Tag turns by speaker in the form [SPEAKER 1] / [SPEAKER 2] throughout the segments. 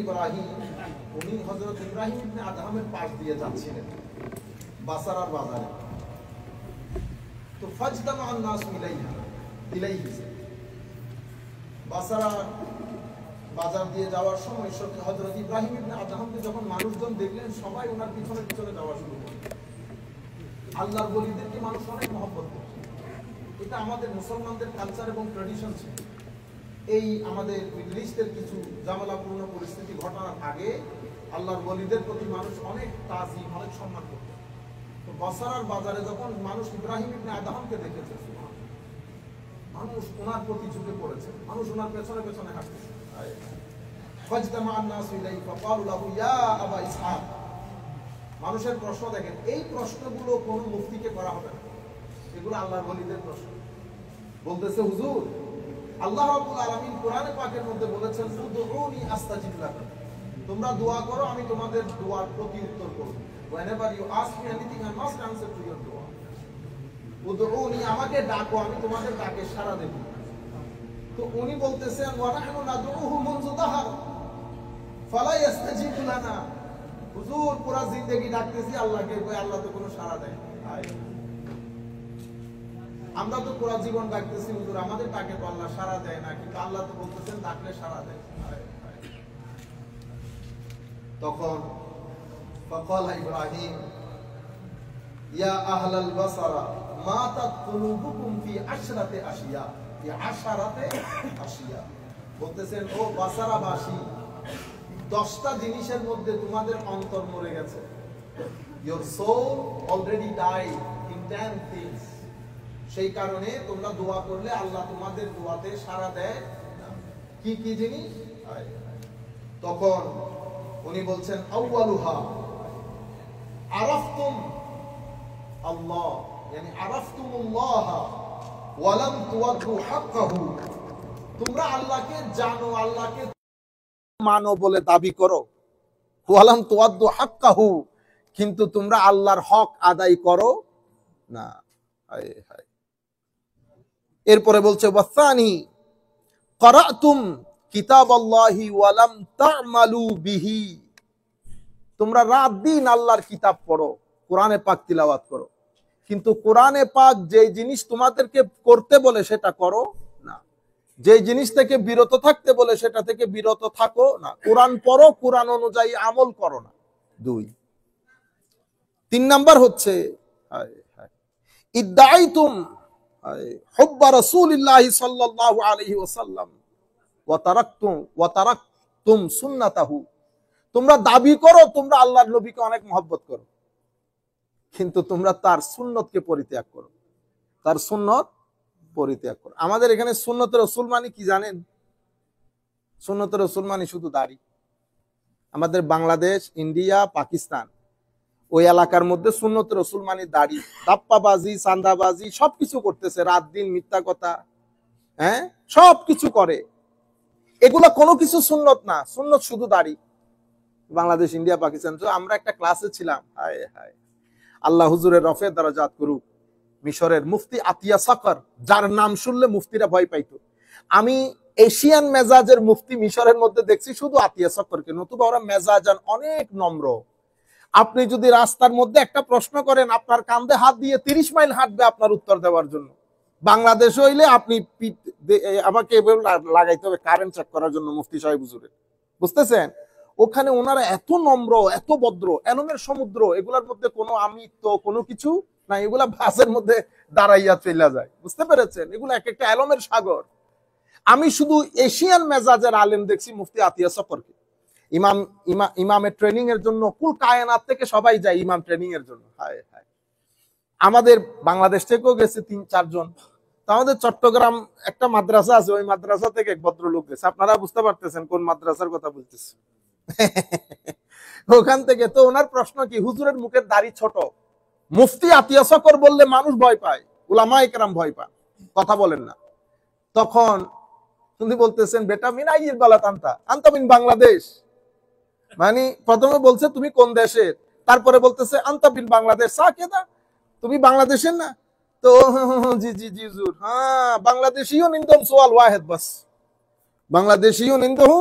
[SPEAKER 1] ইব্রাহিম উনি হযরত ইব্রাহিম ইবনে আদহামের পাশ দিয়ে যাচ্ছিলেন বাসারার বাজারে। তো ফাজতামা আন-নাস ইলাইহি বাসারা বাজার দিয়ে যাওয়ার সময় হযরত ইব্রাহিম ইবনে আদহামকে যখন মানুষজন দেখলেন, সবাই ওনার পিছনে পিছনে যাওয়া শুরু করলেন। আল্লাহর ওলিদেরকে মানুষ অনেক মহব্বত করে। এটা আমাদের মুসলমানদের কালচার এবং ট্র্যাডিশন ছিল। এই আমাদের মিডল ইস্টের কিছু ঝামেলাপূর্ণ পরিস্থিতি ঘটানোর আগে আল্লাহর ওলিদের প্রতি মানুষ অনেক তাজিম, অনেক সম্মান করত। তো বসরার বাজারে যখন মানুষ ইব্রাহিম ইবনে আদহামকে দেখেছে, মানুষ ওনার প্রতি ঝুঁকে পড়েছে, মানুষ ওনার পেছনে পেছনে হাঁটতেছে। মানুষের প্রশ্ন দেখেন, এই প্রশ্নগুলো কোন মুফতিকে করা হবে না, এগুলো আল্লাহর ওলিদের প্রশ্ন। বলতেছে, হুজুর, আল্লাহ রাব্বুল আলামিন কোরআনে পাকের মধ্যে বলেছেন, উদউনি আস্তাজিব লাকুম, তোমরা দোয়া করো, আমি তোমাদের দোয়ার প্রতি উত্তর করব। whenever you ask me anything I must answer to your dua. উদউনি, আমাকে ডাকো, আমি তোমাদের ডাকে সাড়া দেব। তো উনি বলতেছেন, ওয়া নাহনু নাদউহু মুনযু দাহার ফালা ইস্তাজিবু লানা, হুজুর পুরা জিন্দেগি ডাকতেছি আল্লাহকে, আল্লাহ তো কোনো সাড়া দেয় না। আমরা তো পুরা জীবন ডাকতেছি হুজুর, আমাদের ডাকে তো আল্লাহ সাড়া দেয় না, কিন্তু আল্লাহ তো বলতেছেন ডাকলে সাড়া দেয়। তখন ফাকাল ইব্রাহিম, ইয়া আহলাল বাসরা মা তাকুলুবুকুম ফি আশরাতি আশিয়া, ফি আশরাতি আশিয়া, বলতেছেন, ও বাসরাবাসী, 10টা জিনিসের মধ্যে তোমাদের অন্তর মরে গেছে। your soul already died in 10 things. সেই কারণে তোমরা দোয়া করলে আল্লাহ তোমাদের দোয়াতে সাড়া দেয় না। কি কি জিনিস? তখন উনি বলছেন, আউয়ালুহা আরাফতুম আল্লাহ, মানে আরাফতুমুল্লাহ ওয়া লাম তুওয়াদ্দু হাক্কাহু, তোমরা আল্লাহকে জানো, আল্লাহকে মানো বলে দাবি করো, ওয়া লাম তুওয়াদ্দু হাক্কাহু, কিন্তু তোমরা আল্লাহর হক আদায় করো না। হায় হায়। এরপরে বলছে, ওয়াসানি ক্বারাতুম কিতাবাল্লাহি ওয়া লাম তা'মালু বিহি, তোমরা রাত দিন আল্লাহর কিতাব পড়ো, কোরআনে পাক তিলাওয়াত করো, কিন্তু কোরআনে পাক যে জিনিস তোমাদেরকে করতে বলে সেটা করো না, যে জিনিস থেকে বিরত থাকতে বলে সেটা থেকে বিরত থাকো না। কোরআন পড়ো, কোরআন অনুযায়ী আমল করো না। 2 3 নাম্বার হচ্ছে, ইদ্দাইতুম হুব্বা রাসূলিল্লাহি সাল্লাল্লাহু আলাইহি ওয়াসাল্লাম ওয়া তারাকতুম সুন্নাতাহু, তোমরা দাবি করো তোমরা আল্লাহর নবীকে অনেক মহব্বত করো, কিন্তু তোমরা তার সুন্নতকে পরিত্যাগ করো, তার সুন্নত পরিত্যাগ করো। আমাদের এখানে সুন্নতে রাসূল মানে কি জানেন? সুন্নতে রাসূল মানে শুধু দাড়ি। আমাদের বাংলাদেশ, ইন্ডিয়া, পাকিস্তান ওই এলাকার মধ্যে সুন্নতে রাসূল মানে দাড়ি, দাপ্পাবাজি, চাঁদাবাজি সবকিছু করতেছে, রাত দিন মিথ্যা কথা, হ্যাঁ, সবকিছু করে। এগুলা কোনো কিছু সুন্নত না, সুন্নত শুধু দাড়ি। বাংলাদেশ, ইন্ডিয়া, পাকিস্তান। তো আমরা একটা ক্লাসে ছিলাম, হায় হায়, আল্লাহ হুজুরের রফে দারাজাত করুক, মিশরের মুফতি আতিয়া সাকর, যার নাম শুনলে মুফতিরা ভয় পাইতো। আমি এশিয়ান মেজাজের মুফতি মিশরের মধ্যে দেখছি শুধু আতিয়া সাকরকে, নতুবা ওরা মেজাজান অনেক নম্র। আপনি যদি রাস্তার মধ্যে একটা প্রশ্ন করেন, আপনার কাঁধে হাত দিয়ে 30 মাইল হাঁটবে আপনার উত্তর দেওয়ার জন্য। বাংলাদেশ হইলে আপনি আমাকে লাগাইতে হবে কারেন্ট চেক করার জন্য মুফতি সাহেব হুজুরের, বুঝতেছেন? ওখানে ওনারা এত নম্র, এত ভদ্র, এলমের সমুদ্র, এগুলার মধ্যে কোনো আমিত্ব কোনো কিছু না, এগুলা বাসের মধ্যে দাঁড়াইয়া চলে যায়, বুঝতে পেরেছেন? এগুলো এক একটা এলমের সাগর। আমি শুধু এশিয়ান মেজাজের আলেম দেখছি মুফতি আতিয়া সফরকে। ইমামের ট্রেনিং এর জন্য কুল কায়নাত থেকে সবাই যায় ইমাম ট্রেনিং এর জন্য। হায় হায়, আমাদের বাংলাদেশ থেকেও গেছে 3-4 জন। আমাদের চট্টগ্রাম একটা মাদ্রাসা আছে, ওই মাদ্রাসা থেকে এক ভদ্রলোক গেছে। আপনারা বুঝতে পারতেছেন কোন মাদ্রাসার কথা বলতেছি। ওখান থেকে তো ওনার প্রশ্ন কি, হুজুরের মুখের দাড়ি ছোট, মুফতি আতিয়া সকর বললে মানুষ ভয় পায়, উলামায়ে কেরাম ভয় পায়, কথা বলেন না। তখন উনি বলতেছেন, বেটা মিন আইয়িল বালাদ আনতা, আনতা মিন বাংলাদেশ, মানে প্রথমে বলছে তুমি কোন দেশের, তারপরে বলতেছে আনতা বিন বাংলাদেশ, সাকেদা, তুমি বাংলাদেশের না? তো জি জি জি হুজুর, হ্যাঁ বাংলাদেশিও নিন্দম সোয়াল ওয়াহিদ, বাস বাংলাদেশিও নিন্দম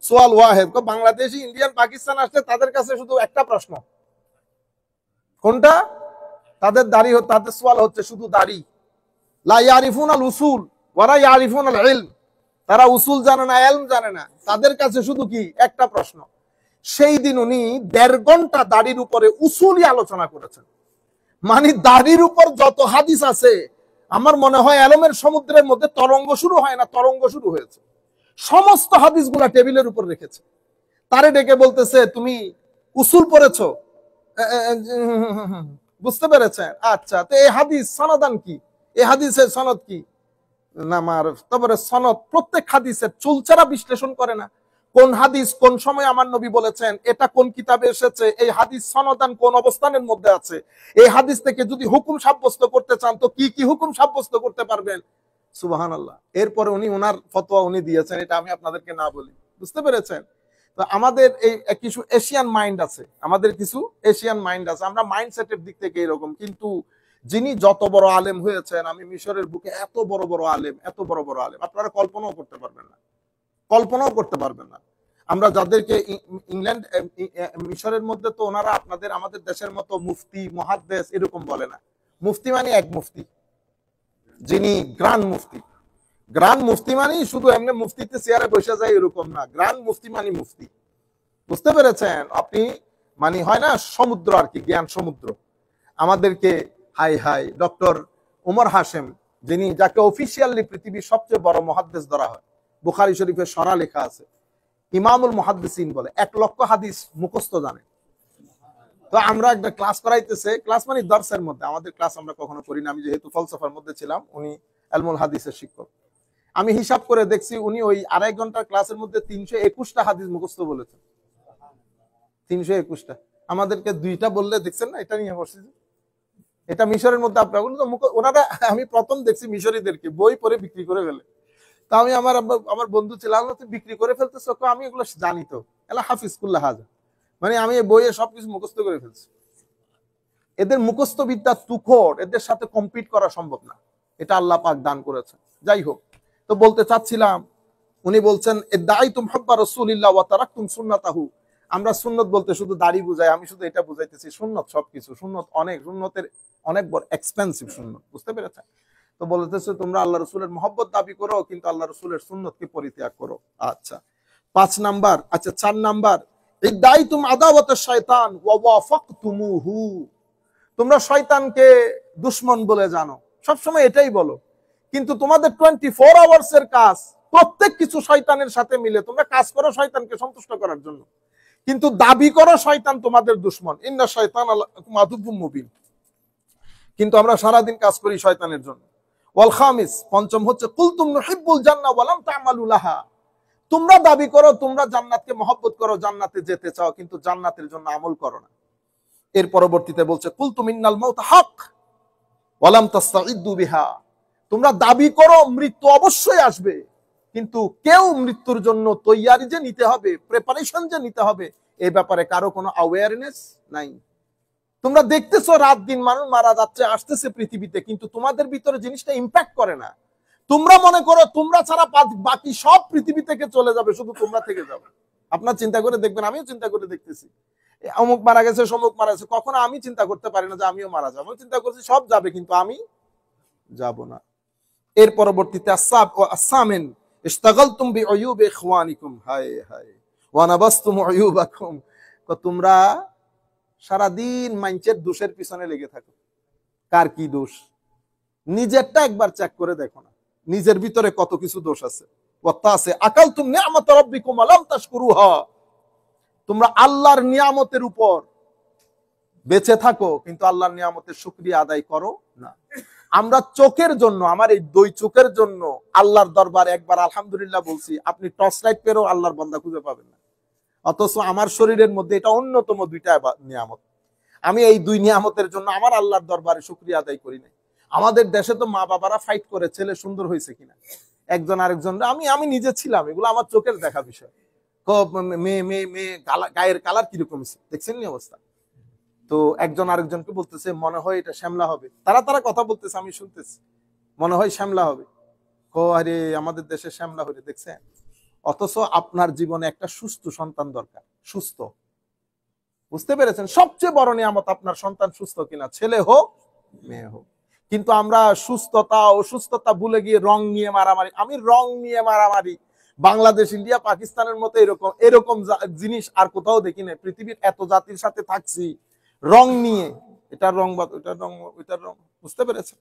[SPEAKER 1] সোয়াল ওয়াহেদ, বাংলাদেশি ইন্ডিয়ান পাকিস্তান আসলে তাদের কাছে শুধু একটা প্রশ্ন, কোনটা? তাদের দাড়ি, তাদের সোয়াল হচ্ছে শুধু দাড়ি। লা ইয়ারিফুন আল উসুল ওয়ালা ইয়ারিফুন আল ইলম, তারা উসুল জানে না, ইলম জানে না, তাদের কাছে শুধু কি একটা প্রশ্ন। সেই দিন উনি 1.5 ঘন্টা দাড়ির উপরে উসুলই আলোচনা করেছেন। মানে দাড়ির উপর যত হাদিস আছে, আমার মনে হয় এলমের সমুদ্রের মধ্যে তরঙ্গ শুরু হয় না, তরঙ্গ শুরু হয়েছে। সমস্ত হাদিসগুলা টেবিলের উপর রেখেছে। তারে ডেকে বলতেছে, তুমি উসুল পড়েছো? বুঝতে পেরেছেন? আচ্ছা, তো এই হাদিস সনদান কি? এই হাদিসের সনদ কি? না, তারপরে সনদ, প্রত্যেক হাদিসের চুলচারা বিশ্লেষণ করে না, কোন হাদিস কোন সময় আমার নবী বলেছেন, এটা কোন কিতাবে এসেছে, এই হাদিস সনদান কোন অবস্থানের মধ্যে আছে, এই হাদিস থেকে যদি হুকুম সাব্যস্ত করতে চান তো কি কি হুকুম সাব্যস্ত করতে পারবেন। সুবহানাল্লাহ। এরপরে উনি ওনার ফতোয়া উনি দিয়েছেন, এটা আমি আপনাদেরকে না বলি। বুঝতে পেরেছেন? তো আমাদের এই কিছু এশিয়ান মাইন্ড আছে, আমাদের কিছু এশিয়ান মাইন্ড আছে, আমরা মাইন্ডসেটের দিক থেকে এরকম। কিন্তু যিনি যত বড় আলেম হয়েছেন, আমি মিশরের বুকে এত বড় বড় আলেম, এত বড় বড় আলেম আপনারা কল্পনাও করতে পারবেন না, কল্পনাও করতে পারবেন না। আমরা যাদেরকে ইংল্যান্ড, মিশরের মধ্যে তো ওনারা আপনাদের আমাদের দেশের মতো মুফতি মুহাদ্দিস এরকম বলে না। মুফতি মানে এক মুফতি, যিনি গ্রান্ড মুফতি। গ্রান্ড মুফতি মানে শুধু এমনি মুফতিতে চেয়ারে বসে যায় এরকম না, গ্রান্ড মুফতি মানে মুফতি। বুঝতে পেরেছেন? আপনি মানে হয় না সমুদ্র আর কি, জ্ঞান সমুদ্র। আমাদেরকে high high doctor Omar Hashem, যিনি, যাকে অফিসিয়ালি পৃথিবীর সবচেয়ে বড় মুহাদ্দিস ধরা হয়, বুখারী শরীফের সরা লেখা আছে, ইমামুল মুহাদ্দিসিন বলে, 1 লক্ষ হাদিস মুখস্থ জানে। তো আমরা একটা ক্লাস করাইতেছে, ক্লাস মানে দর্সের মধ্যে, আমাদের ক্লাস আমরা কখনো করি না, আমি যেহেতু ফলসফার মধ্যে ছিলাম, উনি ইলমুল হাদিসের শিক্ষক। আমি হিসাব করে দেখছি উনি ওই 2.5 ঘন্টার ক্লাসের মধ্যে 321টা হাদিস মুখস্থ বলেছেন। 321টা। আমাদেরকে 2টা বললে দেখছেন না, এটা নিয়ে বসেছি। এটা মিশরের মধ্যে আপনারা ওনারা, আমি প্রথম দেখছি মিশরীদেরকে বই পড়ে বিক্রি করে ফেলে। তা আমি আমার বন্ধু ছিল, তুই বিক্রি করে ফেলতেছ? আমি এগুলো জানি তো, এলা হাফিজকুল্লাহ হাজা, মানে আমি এই বইয়ে সবকিছু মুখস্থ করে ফেলছি। এদের মুখস্থ বিদ্যা তুখর, এদের সাথে কম্পিট করা সম্ভব না, এটা আল্লাহ পাক দান করেছেন। যাই হোক, তো বলতে চাচ্ছিলাম, উনি বলছেন ইদ্দাইতুম হুব্বা রাসূলিল্লাহ ওয়া তারাকতুম সুন্নাতাহু, আমরা সুন্নত বলতে শুধু দাড়ি বুঝাই, আমি শুধু এটা বুঝাইতেছি, সুন্নত সবকিছু, সুন্নত অনেক, সুন্নতের অনেক বড় এক্সপেন্সিভ সুন্নত। বুঝতে পেরেছেন? তো বলতেছে তোমরা আল্লাহ রাসূলের মহব্বত দাবি করো, কিন্তু আল্লাহ রাসূলের সুন্নতকে পরিত্যাগ করো। আচ্ছা, 5 নাম্বার। আচ্ছা, 4 নাম্বার, ইদ্দাইতুম আদাওয়াতাশ শায়তান ওয়া ওয়াফাকতুমুহু, তোমরা শয়তানকে দুশমন বলে জানো, সবসময় এটাই বলো, কিন্তু তোমাদের 24 আওয়ার্সের কাজ প্রত্যেক কিছু শয়তানের সাথে মিলে তোমরা কাজ করো শয়তানকে সন্তুষ্ট করার জন্য, কিন্তু দাবি করো শয়তান তোমাদের দুশমন। ইন্না শায়তান লাকুম আদুউম মুবিন, কিন্তু আমরা সারাদিন কাজ করি শয়তানের জন্য। ওয়াল খামিস, 5ম হচ্ছে কুলতুম নুহিব্বুল জান্নাহ ওয়া লাম তা'মালু লাহা, তোমরা দাবি করো তোমরা জান্নাতকে মহব্বত করো, জান্নাতে যেতে চাও, কিন্তু জান্নাতের জন্য আমল করো না। এর পরবর্তীতে বলছে কুলতুম ইন্নাল মাউত হক ওয়া লাম তাস্তাইদ্দু বিহা, তোমরা দাবি করো মৃত্যু অবশ্যই আসবে, কিন্তু কেউ মৃত্যুর জন্য তৈয়ারি যে নিতে হবে, প্রিপারেশন যে নিতে হবে, এই ব্যাপারে কারো কোনো অ্যাওয়ারনেস নাই। তোমরা দেখতেছো রাত দিন মানুষ মারা যাচ্ছে, আসতেছে পৃথিবীতে, কিন্তু তোমাদের ভিতরে জিনিসটা ইম্প্যাক্ট করে না। তোমরা মনে করো তোমরা ছাড়া বাকি সব পৃথিবী থেকে চলে যাবে, শুধু তোমরা থেকে যাবে। আপনার চিন্তা করে দেখবেন, আমিও চিন্তা করে দেখতেছি, অমুক মারা গেছে, সমুক মারা গেছে, কখনো আমি চিন্তা করতে পারি না যে আমিও মারা যাবো, চিন্তা করছি সব যাবে কিন্তু আমি যাব না। এর পরবর্তীতে আসামিন ইশতাগালতুম বিউয়ুবি ইখওয়ানিকুম, হায় হায়, ওয়া নাবাসতুম উয়ুবাকুম, তোমরা সারাদিন মানুষের দোষের পিছনে লেগে থাকো। কার কি দোষ? নিজেরটা একবার চেক করে দেখো না, নিজের ভিতরে কত কিছু দোষ আছে। ওয়াতাসে আকালতুম নি'মাত রাব্বিকুম ওয়া লাম তাশকুরুহা, তোমরা আল্লাহর নিয়ামতের উপর বেঁচে থাকো, কিন্তু আল্লাহর নিয়ামতের শুকরিয়া আদায় করো না। আমরা চোখের জন্য, আমার এই 2 চোখের জন্য আল্লাহর দরবারে একবার আলহামদুলিল্লাহ বলছি, আপনি টর্চ লাইট পেরেও আল্লাহর বান্দা খুঁজে পাবেন না। অথচ আমার শরীরের মধ্যে এটা অন্যতম 2টা নিয়ামত, আমি এই 2 নিয়ামতের জন্য আমার আল্লাহর দরবারে শুকরিয়া আদায় করি নাই। আমাদের দেশে তো মা বাবারা ফাইট করে ছেলে সুন্দর হয়েছে কিনা, একজন আরেকজন, আমি নিজে ছিলাম, এগুলো আমার চোখের দেখা বিষয়। মেয়ে মেয়ে মেয়ে গায়ের কালার কিরকম দেখছেন নি অবস্থা। তো একজন আরেকজনকে বলতেছে মনে হয় এটা শ্যামলা হবে, তারা কথা বলতেছে, আমি শুনতেছি, মনে হয় শ্যামলা হবে। আরে আমাদের দেশে শ্যামলা হলে দেখছেন, অথচ আপনার জীবনে একটা সুস্থ সন্তান দরকার, সুস্থ। বুঝতে পেরেছেন? সবচেয়ে বড় নিয়ামত আপনার সন্তান সুস্থ কিনা, ছেলে হোক মেয়ে হোক। কিন্তু আমরা সুস্থতা অসুস্থতা ভুলে গিয়ে রং নিয়ে মারামারি, আমি রং নিয়ে মারামারি বাংলাদেশ ইন্ডিয়া পাকিস্তানের মতো এরকম এরকম জিনিস আর কোথাও দেখি না। পৃথিবীর এত জাতির সাথে থাকছি, রং নিয়ে, এটার রং বা ওইটার রং ওইটার রং। বুঝতে পেরেছেন?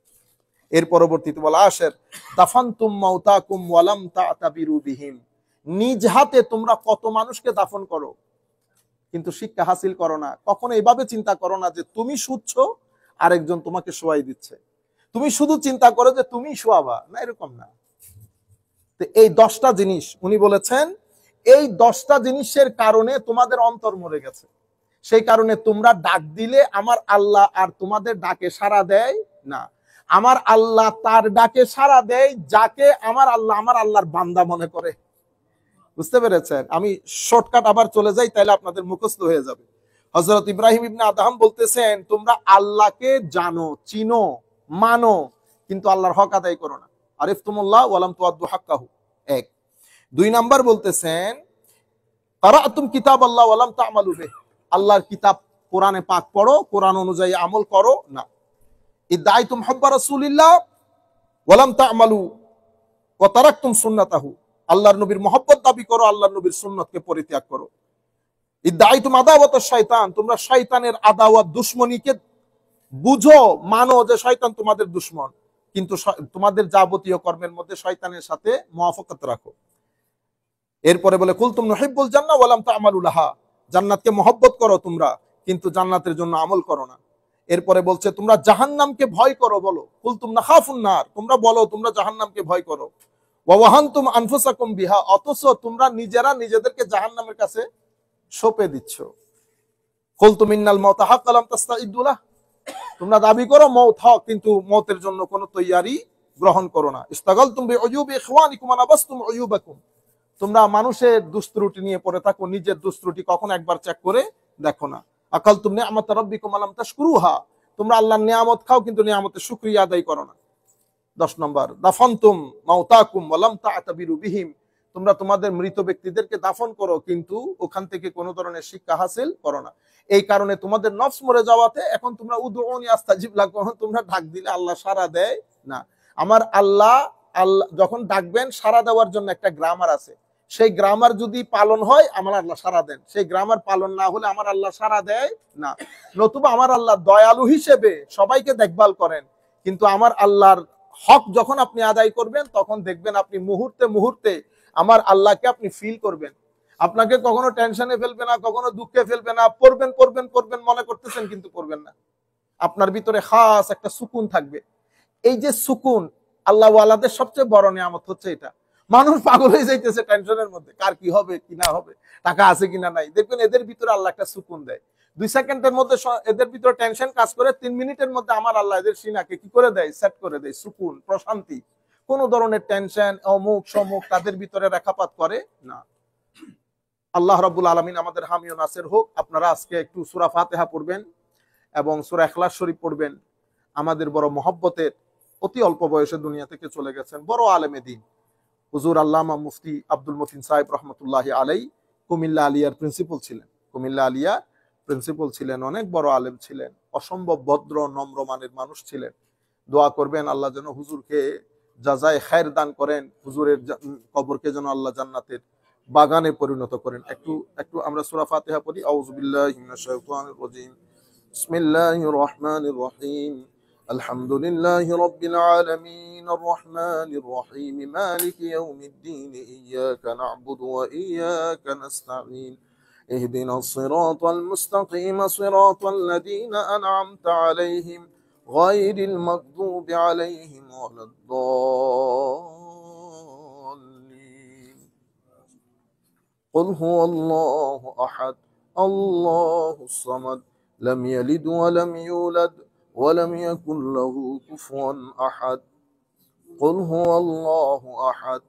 [SPEAKER 1] এর পরবর্তীতে বলা আসের দাফানতুম মাউতাকুম ওয়ালাম তাতাবিরু বিহিম, নিজ হাতে তোমরা কত মানুষকে দাফন করো কিন্তু শিক্ষা হাসিল করো না। কখনো এইভাবে চিন্তা করো না যে তুমি শুচ্ছ আরেকজন তোমাকে শোয়াই দিচ্ছে, তুমি শুধু চিন্তা করো যে তুমি শোয়াবা না, এরকম না। তো এই 10টা জিনিস উনি বলেছেন, এই 10টা জিনিসের কারণে তোমাদের অন্তর মরে গেছে। সেই কারণে তোমরা ডাক দিলে আমার আল্লাহ আর তোমাদের ডাকে সাড়া দেয় না। আমার আল্লাহ তার ডাকে সাড়া দেয় যাকে আমার আল্লাহর বান্দা মনে করে। বুঝতে পেরেছেন? আমি শর্টকাট আবার চলে যাই, তাহলে আপনাদের মুখস্থ হয়ে যাবে। হযরত ইব্রাহিম ইবনে আদহাম বলতেছেন, তোমরা আল্লাহকে জানো, চিনো, মানো, কিন্তু আল্লাহর হক আদায় করো না। আরিফতুমুল্লাহ ওয়া লাম তুআদ্দু হাক্কাহু। 1। 2 নাম্বার বলতেছেন, কারাতুম কিতাবাল্লাহ ওয়া লাম তা'মালু বিহি, আল্লাহর কিতাব কোরআনে পাক পড়ো, কোরআন অনুযায়ী আমল করো না। ইদ্দাইতুম হুব্বা রাসূলিল্লাহ ওয়া লাম তা'মালু ওয়া তারাকতুম সুন্নাতাহু, আল্লাহর নবীর মহব্বত দাবি করো, আল্লাহর নবীর সুন্নতকে পরিত্যাগ করো। ইদ্দাইতুম আদাওয়াত শাইতান, তোমরা শয়তানের আদাওয়াত দুশমনীকে বুঝো, মানো যে শয়তান তোমাদের দুশমন, কিন্তু তোমাদের যাবতীয় কর্মের মধ্যে শয়তানের সাথে মুওয়াফাকাত রাখো। এরপরে বলে কুলতুম নুহিব্বুল জান্নাহ ওয়া লাম তা'মালু লাহা, জান্নাতকে মহব্বত করো তোমরা, কিন্তু জান্নাতের জন্য আমল করো না। এরপরে বলছে তোমরা জাহান্নামকে ভয় করো, বলো কুলতুম নাখাফুন নার, তোমরা বলো তোমরা জাহান্নামকে ভয় করো। ওয়া ওয়াহানতুম আনফুসাকুম বিহা, অথচ তোমরা নিজেরা নিজেদেরকে জাহান্নামের কাছে সঁপে দিচ্ছ। কুলতুম ইন্নাল মাউতা হাক্কা লাম তাস্তাইদ্দু লাহ, তোমরা দাবি করো মওত হক, কিন্তু মওতের জন্য কোনো তৈয়ারি গ্রহণ করো না। ইস্তাগালতুম বিউজুবি ইখওয়ানিকুম ওয়া নাবাসতুম উয়ুবাকুম, তোমরা মানুষের দুস্ত্রুটি নিয়ে পড়ে থাকো, নিজের দুস্ত্রুটি কখন একবার চেক করে দেখো না। আকালতুম নি'মাতা রাব্বিকুম আলাম তাশকুরুহা, তোমরা আল্লাহর নিয়ামত খাও কিন্তু নিয়ামতের শুকরিয়া আদায় করো না। 10 নম্বর, দাফানতুম মাউতাকুম ওয়া লাম তা'তাবিরু বিহিম, তোমরা তোমাদের মৃত ব্যক্তিদেরকে দাফন করো কিন্তু ওখান থেকে কোনো ধরনের শিক্ষা হাসিল করো না। এই কারণে তোমাদের নফস মরে যাওয়াতে এখন তোমরা উদউনি আস্তাজিব লাকুম, তোমরা ডাক দিলে আল্লাহ সাড়া দেয় না। আমার আল্লাহ যখন ডাকবেন সাড়া দেওয়ার জন্য একটা গ্রামার আছে, সেই গ্রামার যদি পালন হয় আমার আল্লাহ সাড়া দেন, সেই গ্রামার পালন না হলে আমার আল্লাহ সাড়া দেয় না। নতুবা আমার আল্লাহ দয়ালু হিসেবে সবাইকে দেখভাল করেন, কিন্তু আমার আল্লাহর হক যখন আপনি আদায় করবেন তখন দেখবেন আপনি মুহূর্তে মুহূর্তে আমার আল্লাহকে আপনি ফিল করবেন। আপনাকে কখনো টেনশনে ফেলবে না, কখনো দুঃখে ফেলবে না, পড়বেন পড়বেন পড়বেন মনে করতেছেন কিন্তু পড়বেন না। আপনার ভিতরে খাস একটা সুকুন থাকবে। এই যে সুকুন, আল্লাহ ওয়ালাদের সবচেয়ে বড় নিয়ামত হচ্ছে এটা। মানুষ পাগল হয়ে যাইতেছে টেনশনের মধ্যে, কার কি হবে কি না হবে, টাকা আছে কিনা নাই। দেখবেন এদের ভিতরে আল্লাহ একটা সুকুন দেয়। 2 সেকেন্ডের মধ্যে এদের ভিতরে টেনশন কাজ করে, 3 মিনিটের মধ্যে আমার আল্লাহ এদের সিনাকে কি করে দেয়, সেট করে দেয়, সুকুন, প্রশান্তি। কোন ধরনের টেনশন অমুক সমুক তাদের ভিতরে রেখাপাত করে না। আল্লাহ রাব্বুল আলামিন আমাদের হামি ও নাসির হোক। আপনারা আজকে একটু সূরা ফাতিহা পড়বেন এবং সূরা ইখলাস শরীফ পড়বেন। আমাদের বড় মহব্বতের, অতি অল্প বয়সে দুনিয়া থেকে চলে গেছেন বড় আলেমে দ্বীন হুজুর আল্লামা মুফতি আব্দুল মতিন সাহেব রহমতুল্লাহি আলাইহি কুমিল্লা আলিয়ার প্রিন্সিপাল ছিলেন। কুমিল্লা আলিয়া প্রিন্সিপাল ছিলেন, অনেক বড় আলেম ছিলেন, অসম্ভব ভদ্র নম্র মানের মানুষ ছিলেন। দোয়া করবেন আল্লাহ যেন হুজুরকে জাযায়ে খায়ের দান করেন, হুজুরের কবরকে যেন আল্লাহ জান্নাতের বাগানে পরিণত করেন। একটু আমরা সূরা ফাতিহা পড়ি। আউযু বিল্লাহি মিনাশ শাইতানির রাজীম। বিসমিল্লাহির রহমানির রহিম। আলহামদুলিল্লাহি রাব্বিল আলামিন আর রহমানির রহিম মালিকি ইয়াউমিদ্দিন ইয়্যাকা না'বুদু ওয়া ইয়্যাকা নাস্তাঈন ইহদিনাস সিরাতাল মুস্তাকিম সিরাতাল লাযীনা আন'আমতা আলাইহিম গায়রিল মাগদুবি আলাইহিম ওয়ালাদ-দাল্লিন। قل هو الله أحد الله الصمد لم يلد ولم يولد ولم يكن له كفوا أحد. قل هو الله أحد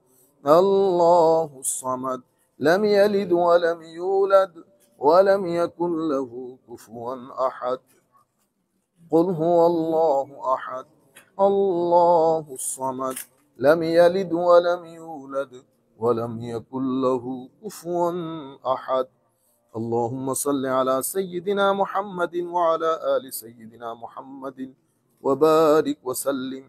[SPEAKER 1] الله الصمد لم يلد ولم يولد ولم يكن له كفوا أحد. قل هو الله أحد الله الصمد لم يلد ولم يولد ولم يكن له كفوا أحد اللهم صل على سيدنا محمد وعلى آل سيدنا محمد وبارك وسلم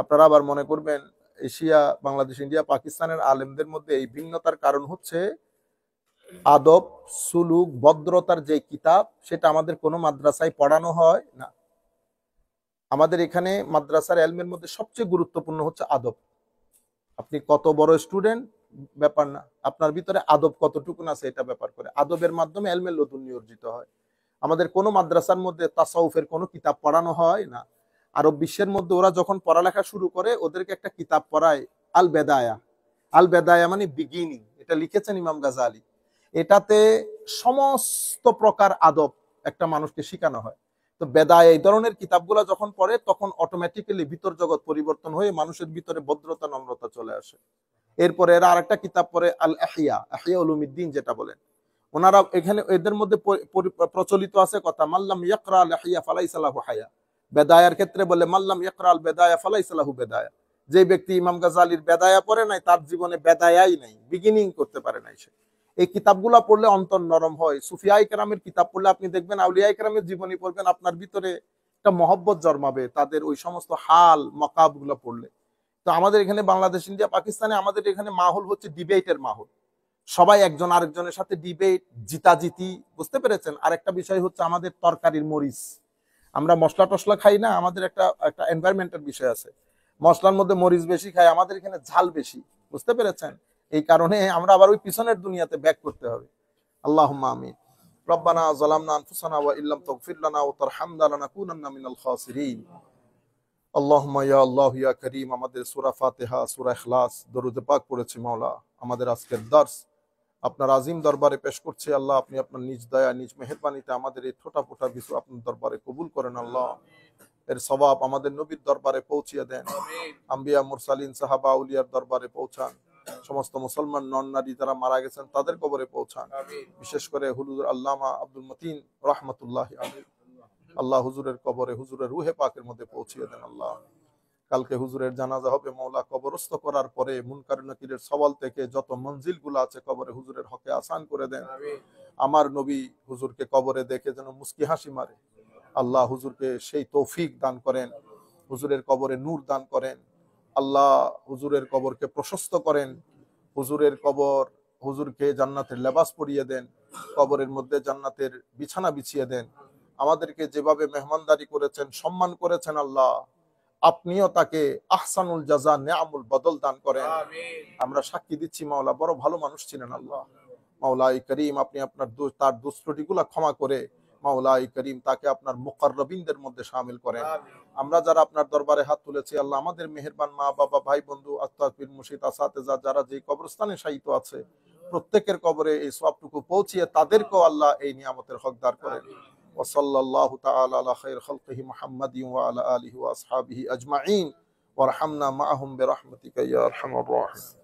[SPEAKER 1] আপনারা আবার মনে করবেন এশিয়া বাংলাদেশ ইন্ডিয়া পাকিস্তানের আলেমদের মধ্যে এই ভিন্নতার কারণ হচ্ছে আদব সুলুক ভদ্রতার যে কিতাব সেটা আমাদের কোনো মাদ্রাসায় পড়ানো হয় না। আমাদের এখানে মাদ্রাসার এলমের মধ্যে সবচেয়ে গুরুত্বপূর্ণ হচ্ছে আদব। আপনি কত বড় স্টুডেন্ট ব্যাপার না, আপনার ভিতরে আদব কতটুকু আছে এটা ব্যাপার করে। আদবের মাধ্যমে এলমের লতুন অর্জিত হয়। আমাদের কোনো মাদ্রাসার মধ্যে তাসাউফের কোনো কিতাব পড়ানো হয় না। আরব বিশ্বের মধ্যে ওরা যখন পড়ালেখা শুরু করে ওদেরকে একটা কিতাব পড়ায় আল বেদায়া। আল বেদায়া মানে বিগিনিং, এটা লিখেছেন ইমাম গাজালি। এটাতে সমস্ত প্রকার আদব একটা মানুষকে শেখানো হয়। তো বেদায় এই ধরনের কিতাবগুলো যখন পড়ে তখন অটোমেটিক্যালি ভিতর জগৎ পরিবর্তন হয়ে মানুষের ভিতরে ভদ্রতা নম্রতা চলে আসে। এরপরে এরা আরেকটা কিতাব পড়ে আল ইহয়া, ইহয়া উলুমিদ্দিন যেটা বলেন। ওনারা এখানে এদের মধ্যে প্রচলিত আছে কথা মাল্লাম ইয়াকরা আল ইহয়া ফালাইসা লাহু হায়া। বেদায়ার ক্ষেত্রে বলে মাল্লাম ইয়াকরা আল বেদায়া ফালাইসা লাহু বেদায়া। যে ব্যক্তি ইমাম গাজালির বেদায়া পড়ে নাই তার জীবনে বেদায়াই নাই, বিগিনিং করতে পারে নাই সে। এই কিতাবগুলা পড়লে অন্তর নরম হয়। সুফিয়ায়ে কেরামের কিতাব পড়লে আপনি দেখবেন, আউলিয়ায়ে কেরামের জীবনী পড়বেন, আপনার ভিতরে একটা মহব্বত জন্মাবে তাদের ওই সমস্ত হাল মকাব গুলো পড়লে। তো আমাদের এখানে বাংলাদেশ ইন্ডিয়া পাকিস্তানে আমাদের এখানে মাহল হচ্ছে ডিবেটের মাহল। সবাই একজন আরেকজনের সাথে ডিবেট জিতাজিতি, বুঝতে পেরেছেন। আর একটা বিষয় হচ্ছে আমাদের তরকারির মরিচ, আমরা মশলা টসলা খাই না, আমাদের একটা একটা এনভায়রনমেন্টের বিষয় আছে। মশলার মধ্যে মরিচ বেশি খাই, আমাদের এখানে ঝাল বেশি, বুঝতে পেরেছেন। এই কারণে আমরা আবার ওই পিছনের দুনিয়াতে ব্যাক করতে হবে। আল্লাহুম্মা আমিন। রব্বানা যালামনা আনফুসানা ওয়া ইল্লাম তাগফির লানা ওয়া তারহামনা লানাকুনান্না মিনাল খাসিরিন। আল্লাহুম্মা ইয়া আল্লাহ ইয়া কারীম। আমাদের সূরা ফাতিহা, সূরা ইখলাস, দরুদ পাক পড়েছি মাওলা। আমাদের আজকের দর্স আপনার আজিম দরবারে পেশ করছি আল্লাহ। আপনি আপনার নিজ দয়া নিজ মেহেরবানিতে আমাদের এই ছোটা ফোটা কিছু আপনার দরবারে কবুল করেন আল্লাহ। এর সওয়াব আমাদের নবীর দরবারে পৌঁছিয়ে দেন। আম্বিয়া মুরসালিন সাহাবা আউলিয়ার দরবারে পৌঁছান। সমস্ত মুসলমান নন নারী যারা মারা গেছেন তাদের কবরে পৌঁছান। বিশেষ করে হুজুর আল্লামা আব্দুল মতিন রাহমাতুল্লাহি আলাইহি আল্লাহ হুজুরের কবরে হুজুরের রুহে পাকের মধ্যে পৌঁছিয়ে দেন আল্লাহ। কালকে হুজুরের জানাজা হবে মওলা, কবরস্থ করার পরে মুনকার নাকিরের সওয়াল থেকে যত মঞ্জিল গুলো আছে কবরে হুজুরের হকে আসান করে দেন। আমার নবী হুজুরকে কবরে দেখে যেন মুস্কি হাসি মারে আল্লাহ। হুজুরকে সেই তৌফিক দান করেন, হুজুরের কবরে নূর দান করেন আল্লাহ। হুজুরের কবরকে প্রশস্ত করেন, হুজুরের কবর হুজুরকে জান্নাতের লেবাস পরিয়ে দেন, কবরের মধ্যে জান্নাতের বিছানা বিছিয়ে দেন। আমাদেরকে যেভাবে মেহমানদারি করেছেন, সম্মান করেছেন আল্লাহ, আপনিও তাকে আহসানুল জাযা নিয়ামুল বদল দান করেন। আমরা সাক্ষী দিচ্ছি মাওলা বড় ভালো মানুষ ছিলেন আল্লাহ। মাওলাই করিম আপনি আপনার তার দুষ্ত্রুটিগুলো ক্ষমা করে মাওলাই করিম তাকে আপনার মুকাররবিনদের মধ্যে শামিল করেন। আমরা যারা আপনার দরবারে হাত তুলেছি আল্লাহ, আমাদের মেহেরবান মা বাবা ভাই বন্ধু আস্তাগফির মুর্শিদ আসাতেজা যারা যে কবরস্থানে শায়িত আছে প্রত্যেকের কবরে এই সওয়াবটুকু পৌঁছিয়ে তাদেরকেও আল্লাহ এই নিয়ামতের হকদার করেন। ওয়াসাল্লাল্লাহু তাআলা আলা খায়র খালকিহি মুহাম্মাদিন ওয়া আলা আলিহি ওয়া আসহাবিহি আজমাইন ওয়ারহামনা মাআহুম বিরহমাতিকা ইয়া আরহামার রাহিমিন।